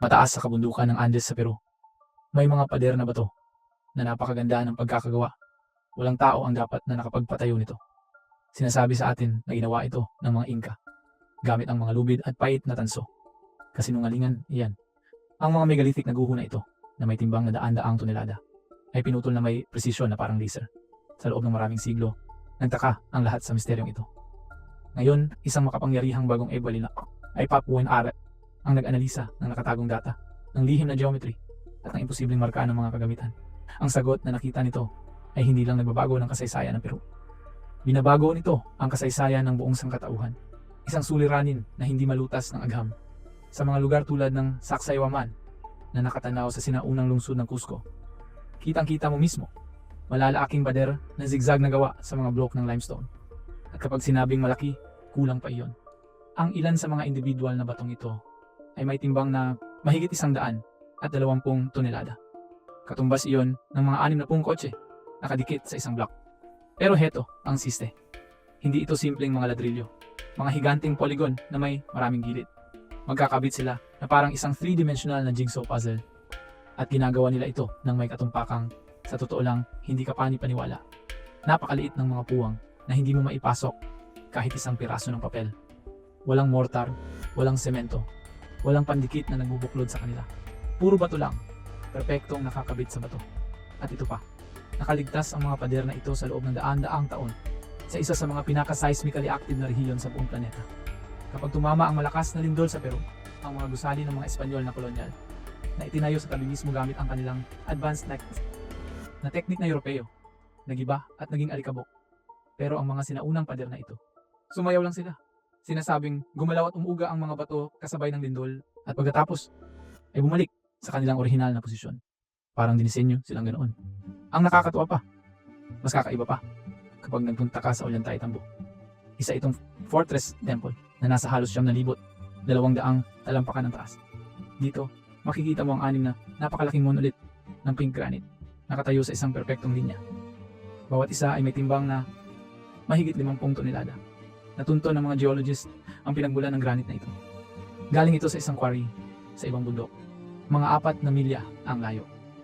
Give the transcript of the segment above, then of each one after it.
Mataas sa kabundukan ng Andes sa Peru. May mga pader na bato na napakaganda ng pagkakagawa. Walang tao ang dapat na nakapagpatayo nito. Sinasabi sa atin na ginawa ito ng mga Inka gamit ang mga lubid at pait na tanso. Kasinungalingan iyan. Ang mga megalithic na guho na ito na may timbang na daan-daang tonelada ay pinutol na may presisyon na parang laser. Sa loob ng maraming siglo, nagtaka ang lahat sa misteryong ito. Ngayon, isang makapangyarihang bagong Ebalina ay Papuan Ara ang nag-analisa ng nakatagong data, ng lihim na geometry at ng imposibleng marka ng mga kagamitan. Ang sagot na nakita nito ay hindi lang nagbabago ng kasaysayan ng Peru. Binabago nito ang kasaysayan ng buong sangkatauhan. Isang suliranin na hindi malutas ng agham. Sa mga lugar tulad ng Sacsayhuaman na nakatanaw sa sinaunang lungsod ng Cusco, kitang-kita mo mismo, malalaking pader na zigzag na gawa sa mga block ng limestone. At kapag sinabing malaki, kulang pa iyon. Ang ilan sa mga individual na batong ito ay may timbang na mahigit 120 tonelada. Katumbas iyon ng mga 60 kotse nakadikit sa isang block. Pero heto ang siste. Hindi ito simpleng mga ladrilyo, mga higanting polygon na may maraming gilid. Magkakabit sila na parang isang 3-dimensional na jigsaw puzzle. At ginagawa nila ito ng may katumpakang sa totoo lang hindi ka pani-paniwala. Napakaliit ng mga puwang na hindi mo maipasok kahit isang piraso ng papel. Walang mortar, walang semento, walang pandikit na nagbubuklod sa kanila. Puro bato lang, perpektong nakakabit sa bato. At ito pa, nakaligtas ang mga pader na ito sa loob ng daan-daang taon sa isa sa mga pinaka-seismically active na rehiyon sa buong planeta. Kapag tumama ang malakas na lindol sa Peru, ang mga gusali ng mga Espanyol na kolonyal na itinayo sa tabi mismo gamit ang kanilang advanced technique na Europeo, nagiba at naging alikabok. Pero ang mga sinaunang pader na ito, sumayaw lang sila. Sinasabing gumalaw at umuga ang mga bato kasabay ng lindol at pagkatapos ay bumalik sa kanilang orihinal na posisyon. Parang dinisenyo silang ganoon. Ang nakakatuwa pa, mas kakaiba pa, kapag nagpunta ka sa Ollantay, Tambo. Isa itong fortress temple na nasa halos 7,200 talampakan ng taas. Dito, makikita mo ang 6 na napakalaking monolith ng pink granite, nakatayo sa isang perpektong linya. Bawat isa ay may timbang na mahigit 50 tonelada. Natunto ng mga geologist ang pinagbulan ng granite na ito. Galing ito sa isang quarry sa ibang bundok. Mga 4 na milya ang layo.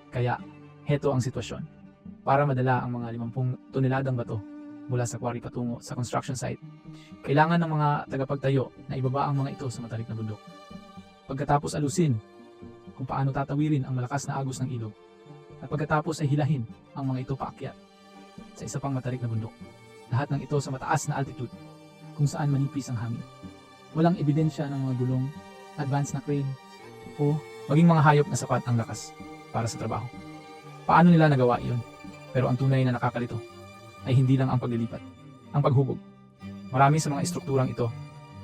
Kaya, heto ang sitwasyon. Para madala ang mga 50 toneladang bato mula sa quarry patungo sa construction site, kailangan ng mga tagapagtayo na ibaba ang mga ito sa matarik na bundok. Pagkatapos alusin kung paano tatawirin ang malakas na agos ng ilog, at pagkatapos ay hilahin ang mga ito paakyat sa isa pang matarik na bundok. Lahat ng ito sa mataas na altitude kung saan manipis ang hangin. Walang ebidensya ng mga gulong, advanced na crane, o maging mga hayop na sapat ang lakas para sa trabaho. Paano nila nagawa iyon? Pero ang tunay na nakakalito ay hindi lang ang paglilipat, ang paghubog. Marami sa mga estrukturang ito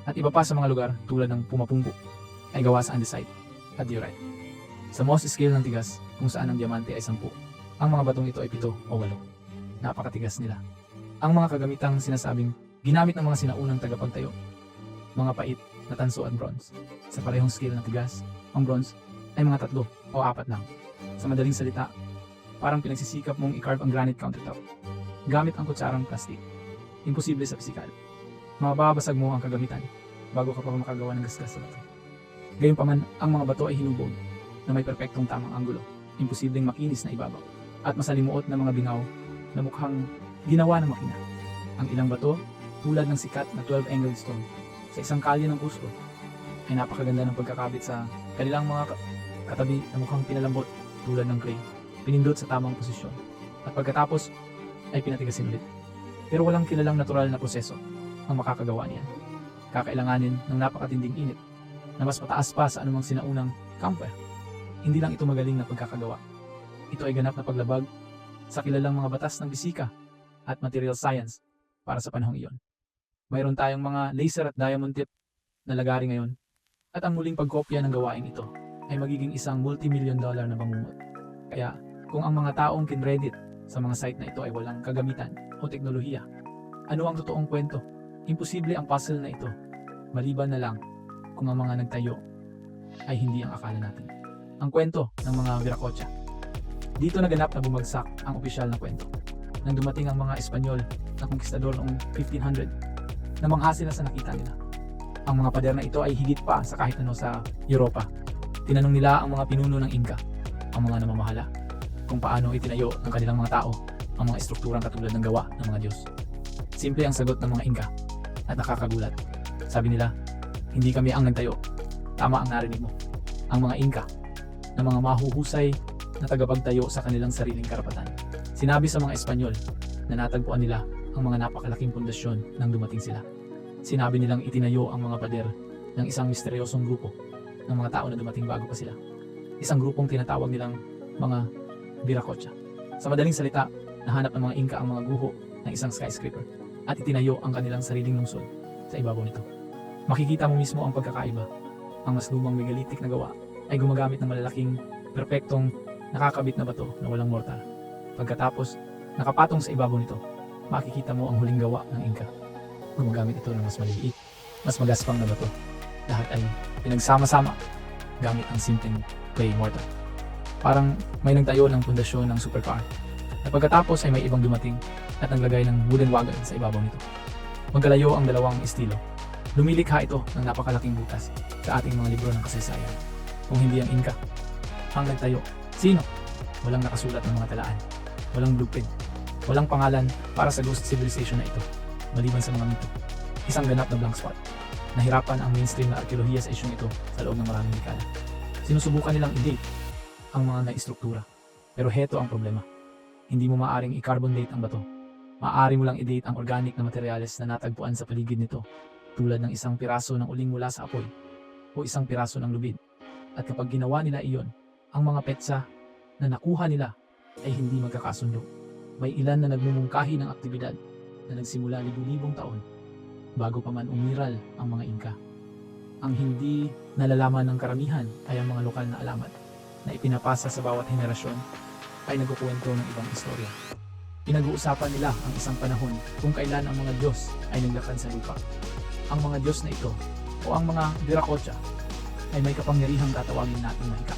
at iba pa sa mga lugar tulad ng Pumapunggo ay gawa sa andesite at diorite. Sa Mohs scale ng tigas kung saan ang diamante ay 10, ang mga batong ito ay 7 o 8. Napakatigas nila. Ang mga kagamitang sinasabing ginamit ng mga sinaunang tagapagtayo, mga pait na tanso at bronze. Sa parehong scale ng tigas, ang bronze ay mga 3 o 4 lang. Sa madaling salita, parang pinagsisikap mong i-carve ang granite countertop gamit ang kutsarang plastic. Imposible sa pisikal. Mababasag mo ang kagamitan bago ka pa makagawa ng gasgas sa bato. Gayunpaman, ang mga bato ay hinubog na may perpektong tamang anggulo, imposibleng makinis na ibabaw, at masalimuot na mga bingaw na mukhang ginawa ng makina. Ang ilang bato, tulad ng sikat na 12-angled stone sa isang kalye ng Cusco, ay napakaganda ng pagkakabit sa kanilang mga katabi na mukhang pinalambot tulad ng clay, pinindot sa tamang posisyon, at pagkatapos ay pinatigasin ulit. Pero walang kilalang natural na proseso ang makakagawa niyan. Kakailanganin ng napakatinding init na mas mataas pa sa anumang sinaunang campfire. Hindi lang ito magaling na pagkakagawa. Ito ay ganap na paglabag sa kilalang mga batas ng bisika at material science para sa panahong iyon. Mayroon tayong mga laser at diamond tip na lagari ngayon, at ang muling pagkopya ng gawain ito ay magiging isang multi-million-dollar na bangungot. Kaya kung ang mga taong kinredit sa mga site na ito ay walang kagamitan o teknolohiya, ano ang totoong kwento? Imposible ang puzzle na ito, maliban na lang kung ang mga nagtayo ay hindi ang akala natin. Ang kwento ng mga Viracocha. Dito naganap na bumagsak ang opisyal na kwento. Nang dumating ang mga Espanyol na konkistador noong 1500, namangha sila sa nakita nila. Ang mga pader na ito ay higit pa sa kahit ano sa Europa. Tinanong nila ang mga pinuno ng Inca, ang mga namamahala, kung paano itinayo ng kanilang mga tao ang mga estrukturang katulad ng gawa ng mga Diyos. Simple ang sagot ng mga Inca at nakakagulat. Sabi nila, hindi kami ang nagtayo. Tama ang narinig mo. Ang mga Inca na mga mahuhusay na tagapagtayo sa kanilang sariling karapatan. Sinabi sa mga Espanyol na natagpuan nila ang mga napakalaking pundasyon nang dumating sila. Sinabi nilang itinayo ang mga pader ng isang misteryosong grupo ng mga tao na dumating bago pa sila. Isang grupong tinatawag nilang mga Viracocha. Sa madaling salita, nahanap ng mga Inca ang mga guho ng isang skyscraper at itinayo ang kanilang sariling lungsod sa ibabaw nito. Makikita mo mismo ang pagkakaiba. Ang mas lumang megalithic na gawa ay gumagamit ng malalaking, perpektong, nakakabit na bato na walang mortar. Pagkatapos, nakapatong sa ibabaw nito, makikita mo ang huling gawa ng Inca. Gumagamit ito ng mas maliliit, mas magaspang na bato. Lahat ay pinagsama-sama gamit ang simpleng clay mortar. Parang may nagtayo ng pundasyon ng supercar na pagkatapos ay may ibang dumating at naglagay ng wooden wagon sa ibabaw nito. Magkalayo ang dalawang estilo. Lumilikha ito ng napakalaking butas sa ating mga libro ng kasaysayan. Kung hindi ang Inca ang nagtayo, sino? Walang nakasulat ng mga talaan, walang blueprint, walang pangalan para sa ghost civilization na ito, maliban sa mga mito. Isang ganap na blank spot. Nahirapan ang mainstream na arkeolohiya sa isyong ito sa loob ng maraming dekada. Sinusubukan nilang i-date ang mga naistruktura. Pero heto ang problema. Hindi mo maaaring i-carbon date ang bato. Maaari mo lang i-date ang organic na materyales na natagpuan sa paligid nito, tulad ng isang piraso ng uling mula sa apoy o isang piraso ng lubid. At kapag ginawa nila iyon, ang mga petsa na nakuha nila ay hindi magkakasundo. May ilan na nagmumungkahi ng aktibidad na nagsimula libu-libong taon bago pa man umiral ang mga Inca. Ang hindi nalalaman ng karamihan ay ang mga lokal na alamat na ipinapasa sa bawat henerasyon ay nagkukwento ng ibang istorya. Pinag-uusapan nila ang isang panahon kung kailan ang mga Diyos ay naglakad sa lupa. Ang mga Diyos na ito o ang mga Viracocha ay may kapangyarihang tatawagin nating mahika.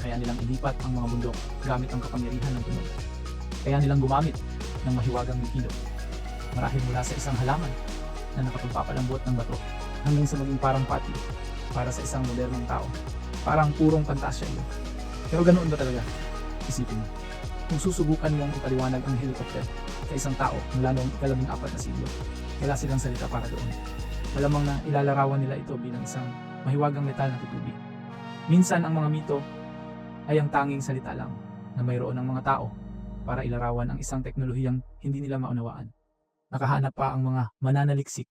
Kaya nilang ilipat ang mga bundok gamit ang kapangyarihan ng tunog. Kaya nilang gumamit ng mahiwagang likido. Marahil mula sa isang halaman na nakapagpapalambot ng bato hanggang sa maging parang pati para sa isang modernong tao. Parang purong pantasya ito. Pero ganoon ba talaga? Isipin mo. Kung susubukan mong ipaliwanag ang helicopter sa isang tao mula noong ika-14 na siglo, wala silang salita para doon. Malamang na ilalarawan nila ito bilang isang mahiwagang metal na tutubi. Minsan ang mga mito ay ang tanging salita lang na mayroon ng mga tao para ilarawan ang isang teknolohiyang hindi nila maunawaan. Nakahanap pa ang mga mananaliksik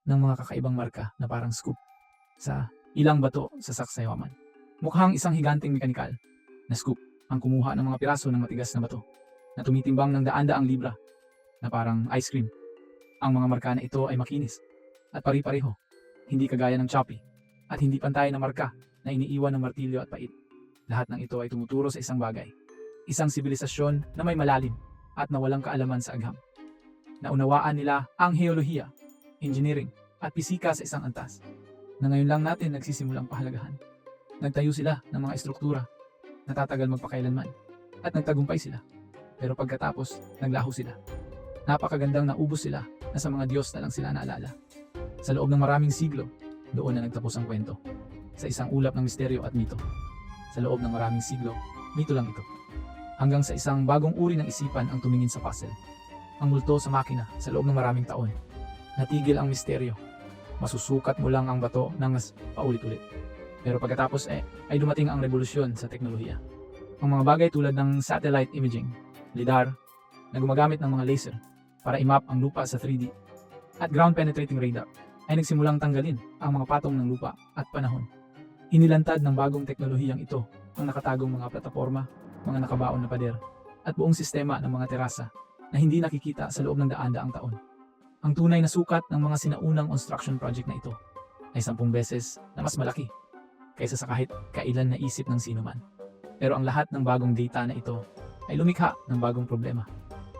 ng mga kakaibang marka na parang scoop sa ilang bato sa Sacsayhuaman. Mukhang isang higanting mekanikal na scoop ang kumuha ng mga piraso ng matigas na bato na tumitimbang ng daan-daang libra na parang ice cream. Ang mga marka na ito ay makinis at pari-pareho, hindi kagaya ng choppy at hindi pantay na marka na iniiwan ng martilyo at pait. Lahat ng ito ay tumuturo sa isang bagay, isang sibilisasyon na may malalim at na walang kaalaman sa agham. Naunawaan nila ang heolohiya, engineering at pisika sa isang antas na ngayon lang natin nagsisimulang pahalagahan. Nagtayo sila ng mga estruktura na tatagal magpakailanman at nagtagumpay sila. Pero pagkatapos, naglaho sila. Napakagandang naubos sila na sa mga Diyos na lang sila naalala. Sa loob ng maraming siglo, doon na nagtapos ang kwento. Sa isang ulap ng misteryo at mito. Sa loob ng maraming siglo, mito lang ito. Hanggang sa isang bagong uri ng isipan ang tumingin sa puzzle. Ang multo sa makina sa loob ng maraming taon. Natigil ang misteryo. Masusukat mo lang ang bato ng paulit-ulit. Pero pagkatapos ay dumating ang revolusyon sa teknolohiya. Ang mga bagay tulad ng satellite imaging, LIDAR, na gumagamit ng mga laser para i-map ang lupa sa 3D, at ground penetrating radar ay nagsimulang tanggalin ang mga patong ng lupa at panahon. Inilantad ng bagong teknolohiyang ito ang nakatagong mga plataporma, mga nakabaon na pader, at buong sistema ng mga terasa na hindi nakikita sa loob ng daan-daang taon. Ang tunay na sukat ng mga sinaunang construction project na ito ay 10 beses na mas malaki kaysa sa kahit kailan naisip ng sino man. Pero ang lahat ng bagong data na ito ay lumikha ng bagong problema.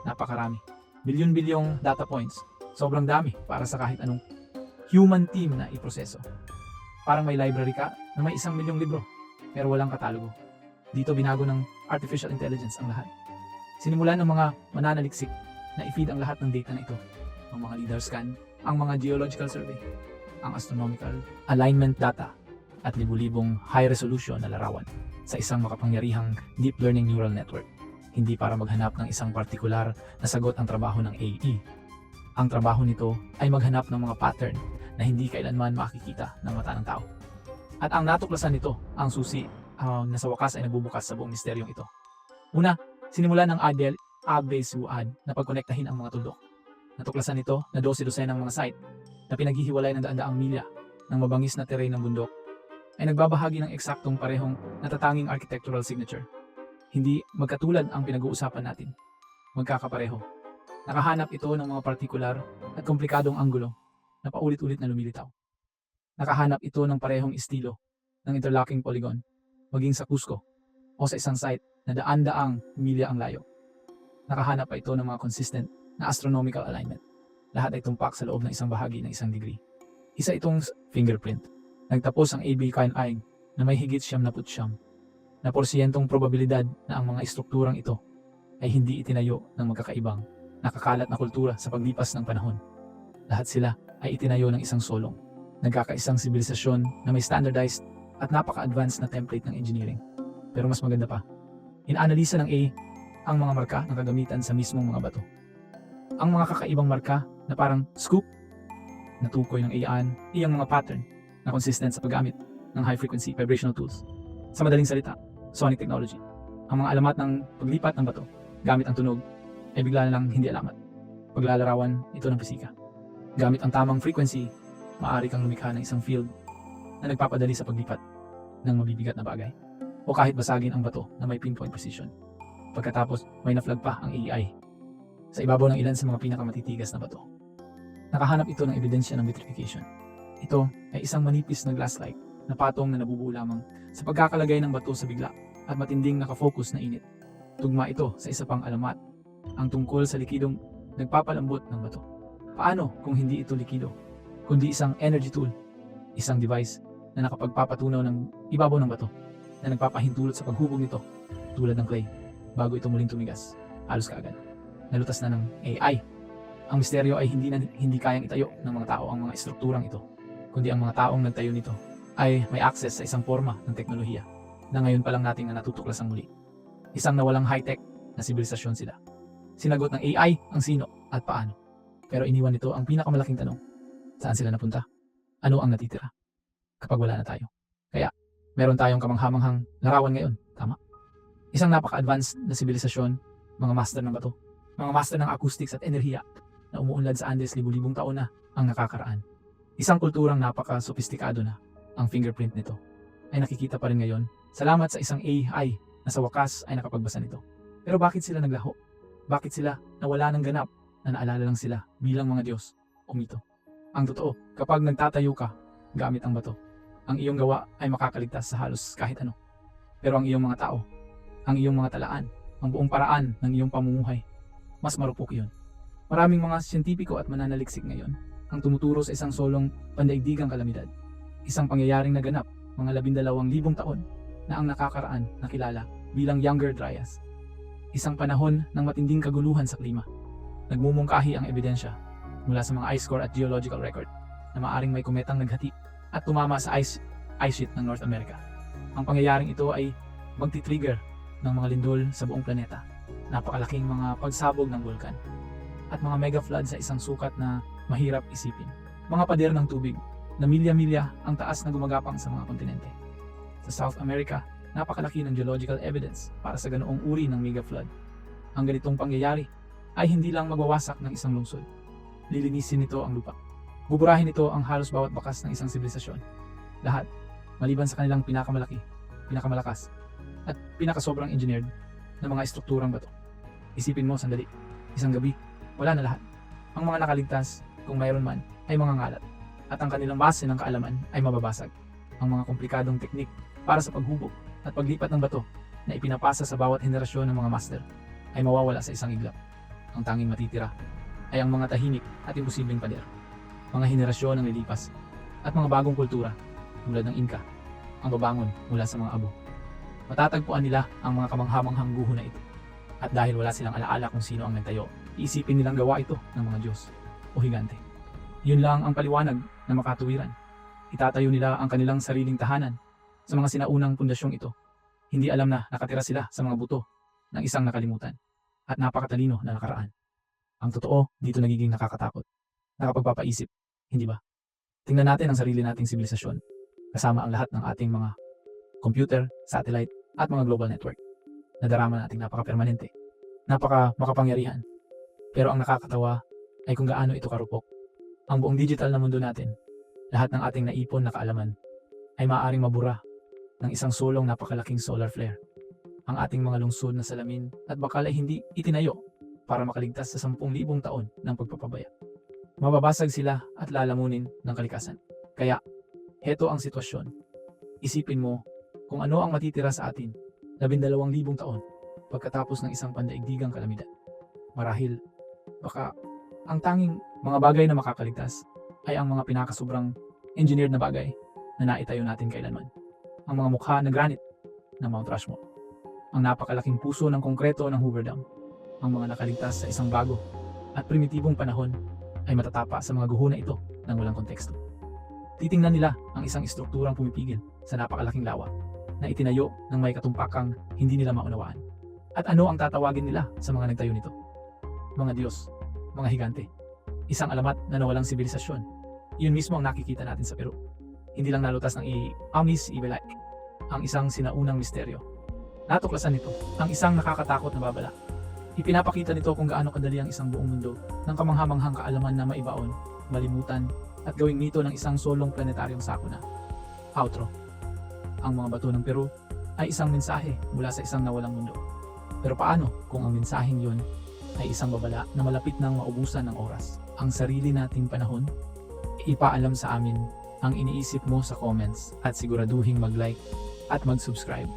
Napakarami. Bilyon-bilyong data points. Sobrang dami para sa kahit anong human team na iproseso. Parang may library ka na may 1,000,000 libro pero walang katalogo. Dito binago ng artificial intelligence ang lahat. Sinimulan ng mga mananaliksik na i-feed ang lahat ng data na ito. Ang mga LIDAR scan, ang mga geological survey, ang astronomical alignment data, at libu-libong high-resolution na larawan sa isang makapangyarihang deep learning neural network. Hindi para maghanap ng isang partikular na sagot ang trabaho ng AI. Ang trabaho nito ay maghanap ng mga pattern na hindi kailanman makikita ng mata ng tao. At ang natuklasan nito, ang susi na sa wakas ay nagbubukas sa buong misteryong ito. Una, sinimulan ng Abe-Suad na pagkonektahin ang mga tuldok. Natuklasan nito na 12 ng mga site na pinaghihiwalay ng daan-daang milya ng mabangis na terrain ng bundok ay nagbabahagi ng eksaktong parehong natatanging architectural signature. Hindi magkatulad ang pinag-uusapan natin. Magkakapareho. Nakahanap ito ng mga partikular at komplikadong anggulo na paulit-ulit na lumilitaw. Nakahanap ito ng parehong estilo ng interlocking polygon maging sa Cusco o sa isang site na daan-daang milya ang layo. Nakahanap pa ito ng mga consistent na astronomical alignment. Lahat ay tumpak sa loob ng isang bahagi ng isang degree. Isa itong fingerprint. Nagtapos ang ABKNI na may higit 79 na porsyentong probabilidad na ang mga estrukturang ito ay hindi itinayo ng magkakaibang, nakakalat na kultura sa paglipas ng panahon. Lahat sila ay itinayo ng isang solong, nagkakaisang sibilisasyon na may standardized at napaka-advanced na template ng engineering. Pero mas maganda pa, inaanalisa ng AI ang mga marka na kagamitan sa mismong mga bato. Ang mga kakaibang marka na parang scoop, natukoy ng AI, iyang mga pattern na consistent sa paggamit ng high-frequency vibrational tools. Sa madaling salita, sonic technology. Ang mga alamat ng paglipat ng bato gamit ang tunog ay bigla na lang hindi alamat. Paglalarawan ito ng pisika. Gamit ang tamang frequency, maaari kang lumikha ng isang field na nagpapadali sa paglipat ng mabibigat na bagay o kahit basagin ang bato na may pinpoint precision. Pagkatapos, may na-flag pa ang AI sa ibabaw ng ilan sa mga pinakamatitigas na bato. Nakahanap ito ng ebidensya ng vitrification. Ito ay isang manipis na glass-like na patong na nabubuo lamang sa pagkakalagay ng bato sa bigla at matinding nakafocus na init. Tugma ito sa isa pang alamat, ang tungkol sa likidong nagpapalambot ng bato. Paano kung hindi ito likido, kundi isang energy tool, isang device na nakapagpapatunaw ng ibabaw ng bato na nagpapahintulot sa paghubog nito tulad ng clay bago ito muling tumigas, halos kaagad. Nalutas na ng AI. Ang misteryo ay hindi kayang itayo ng mga tao ang mga estrukturang ito, kundi ang mga taong nagtayo nito ay may access sa isang forma ng teknolohiya na ngayon pa lang nating natutuklasang muli. Isang nawalang high-tech na sibilisasyon sila. Sinagot ng AI ang sino at paano. Pero iniwan nito ang pinakamalaking tanong. Saan sila napunta? Ano ang natitira? Kapag wala na tayo. Kaya, meron tayong kamanghamanghang larawan ngayon. Tama? Isang napaka-advanced na sibilisasyon, mga master ng bato, mga master ng acoustics at enerhiya na umuunlad sa Andes libu-libong taon na ang nakakaraan. Isang kulturang napaka-sophisticado na ang fingerprint nito ay nakikita pa rin ngayon salamat sa isang AI na sa wakas ay nakapagbasa nito. Pero bakit sila naglaho? Bakit sila nawala ng ganap na naalala lang sila bilang mga Diyos o mito? Ang totoo, kapag nagtatayo ka gamit ang bato, ang iyong gawa ay makakaligtas sa halos kahit ano. Pero ang iyong mga tao, ang iyong mga talaan, ang buong paraan ng iyong pamumuhay, mas marupok yun. Maraming mga siyentipiko at mananaliksik ngayon ang tumuturo sa isang solong pandaigdigang kalamidad. Isang pangyayaring naganap mga 12,000 taon na ang nakakaraan nakilala bilang Younger Dryas. Isang panahon ng matinding kaguluhan sa klima. Nagmumungkahi ang ebidensya mula sa mga ice core at geological record na maaring may kometang naghati at tumama sa ice sheet ng North America. Ang pangyayaring ito ay magti-trigger ng mga lindol sa buong planeta, napakalaking mga pagsabog ng bulkan, at mga mega flood sa isang sukat na mahirap isipin. Mga pader ng tubig na milya-milya ang taas na gumagapang sa mga kontinente. Sa South America, napakalaki ng geological evidence para sa ganoong uri ng mega flood. Ang ganitong pangyayari ay hindi lang magwawasak ng isang lungsod. Lilinisin nito ang lupa. Buburahin nito ang halos bawat bakas ng isang sibilisasyon. Lahat, maliban sa kanilang pinakamalaki, pinakamalakas, at pinakasobrang engineered na mga estrukturang bato. Isipin mo sandali, isang gabi, wala na lahat. Ang mga nakaligtas, kung mayroon man, ay mga ngalat, at ang kanilang base ng kaalaman ay mababasag. Ang mga komplikadong teknik para sa paghubog at paglipat ng bato na ipinapasa sa bawat henerasyon ng mga master ay mawawala sa isang iglap. Ang tanging matitira ay ang mga tahimik at imposibleng pader, mga henerasyon ng lilipas, at mga bagong kultura tulad ng Inca, ang babangon mula sa mga abo. Matatagpuan nila ang mga kamanghamanghang guho na ito. At dahil wala silang alaala kung sino ang nagtayo, iisipin nilang gawa ito ng mga Diyos o higante. Yun lang ang paliwanag na makatuwiran. Itatayo nila ang kanilang sariling tahanan sa mga sinaunang pundasyong ito. Hindi alam na nakatira sila sa mga buto ng isang nakalimutan at napakatalino na nakaraan. Ang totoo, dito nagiging nakakatakot. Nakapagpapaisip, hindi ba? Tingnan natin ang sarili nating sibilisasyon, kasama ang lahat ng ating mga computer, satellite, at mga global network. Nadarama nating napaka-permanente, napaka-makapangyarihan. Pero ang nakakatawa ay kung gaano ito karupok. Ang buong digital na mundo natin, lahat ng ating naipon na kaalaman, ay maaaring mabura ng isang sulong napakalaking solar flare. Ang ating mga lungsod na salamin at bakal ay hindi itinayo para makaligtas sa 10,000 taon ng pagpapabaya. Mababasag sila at lalamunin ng kalikasan. Kaya, heto ang sitwasyon. Isipin mo kung ano ang matitira sa atin 12,000 taon pagkatapos ng isang pandaigdigang kalamidad. Marahil, baka ang tanging mga bagay na makakaligtas ay ang mga pinakasobrang engineered na bagay na naitayo natin kailanman. Ang mga mukha na granite ng Mount Rushmore. Ang napakalaking puso ng konkreto ng Hoover Dam. Ang mga nakaligtas sa isang bago at primitibong panahon ay matatapa sa mga guho na ito ng walang konteksto. Titingnan nila ang isang estrukturang pumipigil sa napakalaking lawa na itinayo ng may katumpakang hindi nila maunawaan. At ano ang tatawagin nila sa mga nagtayo nito? Mga Diyos, mga higante. Isang alamat na nawalang sibilisasyon. Iyon mismo ang nakikita natin sa Peru. Hindi lang nalutas ng Omnis Ibelay, ang isang sinaunang misteryo. Natuklasan nito ang isang nakakatakot na babala. Ipinapakita nito kung gaano kadali ang isang buong mundo ng kamanghamanghang kaalaman na maibaon, malimutan, at gawing mito ng isang solong planetaryong sakuna. Outro. Ang mga bato ng Peru ay isang mensahe mula sa isang nawalang mundo. Pero paano kung ang mensaheng yun ay isang babala na malapit nang maubusan ng oras? Ang sarili nating panahon? Ipaalam sa amin ang iniisip mo sa comments at siguraduhing mag-like at mag-subscribe.